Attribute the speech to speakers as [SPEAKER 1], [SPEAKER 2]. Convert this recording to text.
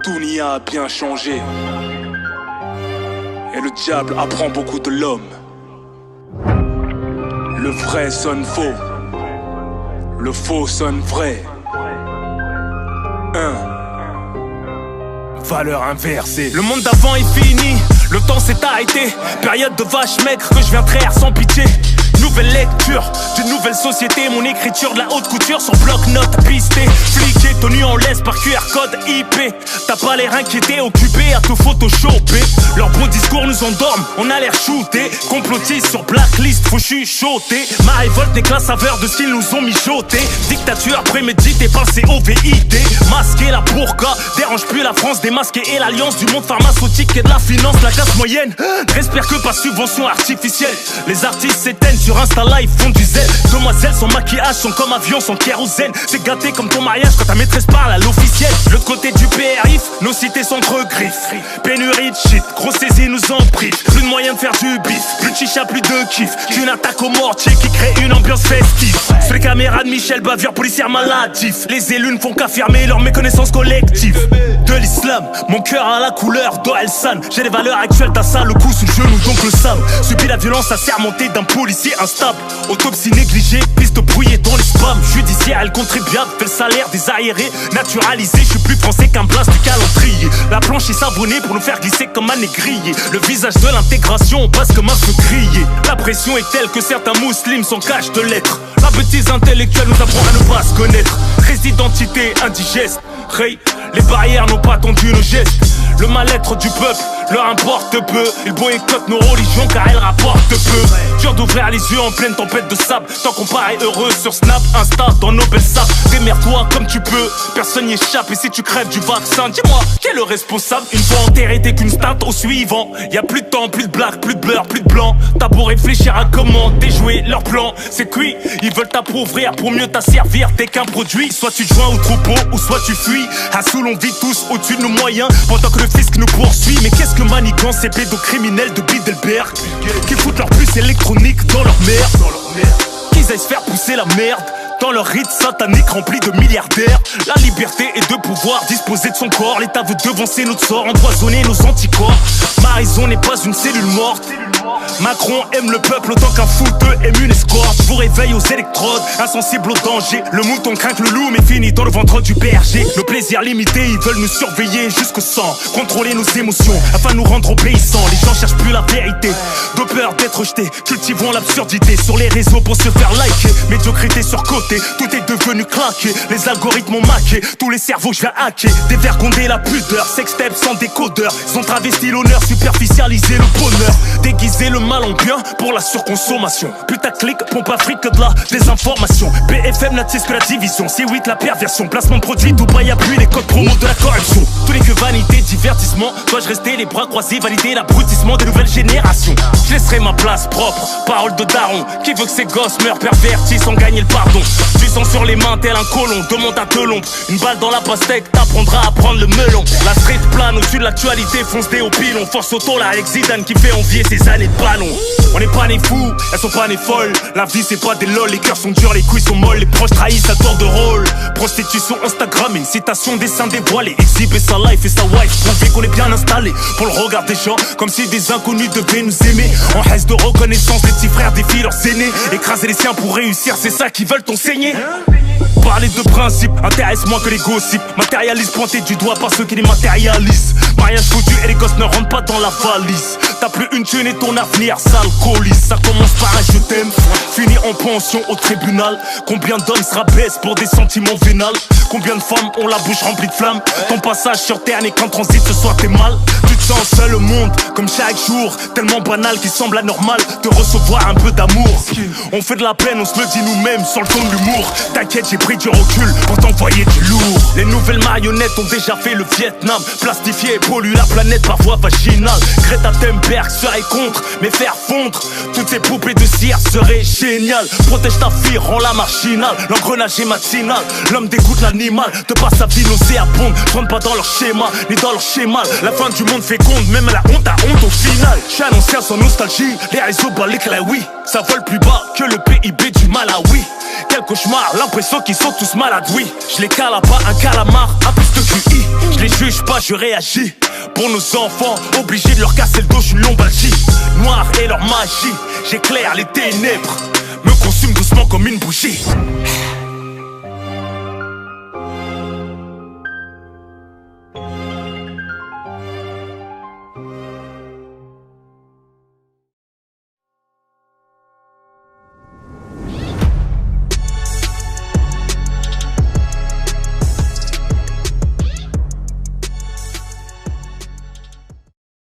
[SPEAKER 1] Tout n'y a bien changé. Et le diable apprend beaucoup de l'homme. Le vrai sonne faux. Le faux sonne vrai. Valeur inversée.
[SPEAKER 2] Le monde d'avant est fini, le temps s'est arrêté. Période de vache maigre que je viens traire sans pitié. Nouvelle lecture d'une nouvelle société. Mon écriture de la haute couture sur bloc-notes pisté. Fliqué, tenu en laisse par QR code IP. T'as pas l'air inquiété, occupé à te photoshopper. Leurs beaux discours nous endorment, on a l'air shooté. Complotiste sur blacklist, faut chuchoter. Ma révolte n'est que la saveur de ce qu'ils nous ont mijoté. Dictature préméditée par le COVID. Masqué la burqa, dérange plus la France démasquée. Et l'alliance du monde pharmaceutique et de la finance. La classe moyenne n'espère que pas subvention artificielle. Les artistes s'éteignent sur Insta Live, font du zèle. Demoiselles sans maquillage, sont comme avions sans kérosène. C'est gâté comme ton mariage quand ta maîtresse parle à l'officiel. De l'autre côté du périph', nos cités sont entre griffes. Pénurie de shit, grosse saisie nous en prive. Plus de moyens de faire du bif, plus de chicha, plus de kiff. Qu'une attaque au mortier qui crée une ambiance festive. Sur les caméras de Michel, bavure policière maladif. Les élus ne font qu'affirmer leur méconnaissance collective. De l'islam, mon cœur a la couleur d'Oelsan. J'ai les valeurs actuelles, t'as ça, le coup sous le genou, donc le sable. Subit la violence assermentée d'un policier instable. Autopsie négligée, piste brouillée dans les spams. Judiciaire, elle contribuable, fait le salaire des aérés. Naturalisé, je suis plus français qu'un blast du calendrier. La planche est savonnée pour nous faire glisser comme un négrier. Le visage de l'intégration, on passe comme un feu grillé. La pression est telle que certains musulmans s'en cachent de lettres. La bêtise intellectuelle nous apprend à ne pas se connaître. Résidentité indigeste, les barrières n'ont pas attendu nos gestes. Le mal-être du peuple leur importe peu. Ils boycottent nos religions car elles rapportent peu. Dur d'ouvrir les yeux en pleine tempête de sable. Tant qu'on paraît heureux sur Snap, Insta, dans nos belles sapes. Démerde-toi comme tu peux, personne n'y échappe. Et si tu crèves du vaccin, dis-moi, qui est le responsable? Une fois enterré, t'es qu'une stat au suivant. Y'a plus de temps, plus de blagues, plus de beurre, plus de blanc. T'as beau réfléchir à comment déjouer leur plan. C'est cuit, ils veulent t'appauvrir pour mieux t'asservir. T'es qu'un produit, soit tu te joins au troupeau ou soit tu fuis. À Soul, on vit tous au-dessus de nos moyens pendant que le fisc nous poursuit. Mais qu'est-ce que manigance ces pédocriminels de Bilderberg qui foutent leur puce électronique dans leur merde. Qu'ils aillent se faire pousser la merde dans leur rite satanique rempli de milliardaires. La liberté est de pouvoir disposer de son corps. L'État veut devancer notre sort, empoisonner nos anticorps. Ma raison n'est pas une cellule morte. Macron aime le peuple autant qu'un footeux aime une escorte. Je vous réveille aux électrodes, insensible au danger. Le mouton craint que le loup mais finit dans le ventre du berger. Nos plaisirs limités, ils veulent nous surveiller jusqu'au sang. Contrôler nos émotions afin de nous rendre obéissants. Les gens cherchent plus la vérité, de peur d'être jetés. Cultivons l'absurdité sur les réseaux pour se faire liker. Médiocrité surcotée, tout est devenu claqué. Les algorithmes ont maqué, tous les cerveaux je viens hacker. Dévergonder la pudeur, sextape sans décodeur. Ils ont travesti l'honneur, superficialisé le bonheur. Déguisé le mal en bien pour la surconsommation. Putaclic, pompe Afrique de la désinformation. BFM n'attise que la division, C8 la perversion. Placement de produits, Dubaï appuie les codes promo de la corruption. Tous les que vanité, divertissement. Dois-je rester les bras croisés, valider l'abrutissement des nouvelles générations? Je laisserai ma place propre, parole de daron. Qui veut que ses gosses meurent pervertis sans gagner le pardon? Du sang sur les mains tel un colon, demande à Telon. Une balle dans la pastèque, t'apprendras à prendre le melon. La street plane au-dessus de l'actualité, fonce des au pilon. Force auto là avec Zidane qui fait envier ses années de ballon. On n'est pas nés fous, elles sont pas nées folles. La vie c'est pas des lol, les cœurs sont durs, les couilles sont molles. Les proches trahissent à tour de rôle. Prostitution Instagram, citation des seins dévoilés. Exhiber sa life et sa wife, prouver qu'on est bien installé. Pour le regard des gens, comme si des inconnus devaient nous aimer. En reste de reconnaissance, les petits frères défient leurs aînés. Écraser les siens pour réussir, c'est ça qu'ils veulent t'enseigner. Parler de principe intéresse moins que les gossips. Matérialiste pointé du doigt par ceux qui les matérialisent. Mariage foutu et les gosses ne rentrent pas dans la valise. T'as plus une thune et ton avenir s'alcoolise. Ça commence par un je t'aime, fini en pension au tribunal. Combien d'hommes se rabaissent pour des sentiments vénals? Combien de femmes ont la bouche remplie de flammes? Ton passage sur terre n'est qu'en transit, ce soir t'es mal. Tu te sens seul au monde, comme chaque jour. Tellement banal qu'il semble anormal de recevoir un peu d'amour. On fait de la peine, on se le dit nous-mêmes sur le ton de l'humour. T'inquiète, j'ai pris du recul pour t'envoyer du lourd. Les nouvelles marionnettes ont déjà fait le Vietnam. Plastifié et pollué la planète par voie vaginale. Greta Thunberg serait contre, mais faire fondre toutes ces poupées de cire serait génial. Protège ta fille, rends-la marginale. L'engrenage est matinal, l'homme dégoûte l'animal. De par sa vie nauséabonde, rentre pas dans leur schéma, ni dans leur schéma. La fin du monde féconde, même la honte a honte au final. J'suis un ancien sans nostalgie, les réseaux balaient que la oui. Ça vole plus bas que le PIB du Malawi. quel cauchemar, l'impression qu'ils sont tous malades, oui. Je les cale à pas un calamar, un plus de QI. Je les juge pas, je réagis. Pour nos enfants, obligé de leur casser le dos, j'suis une lombalgie. Noir et leur magie, j'éclaire les ténèbres, me consume doucement comme une bougie.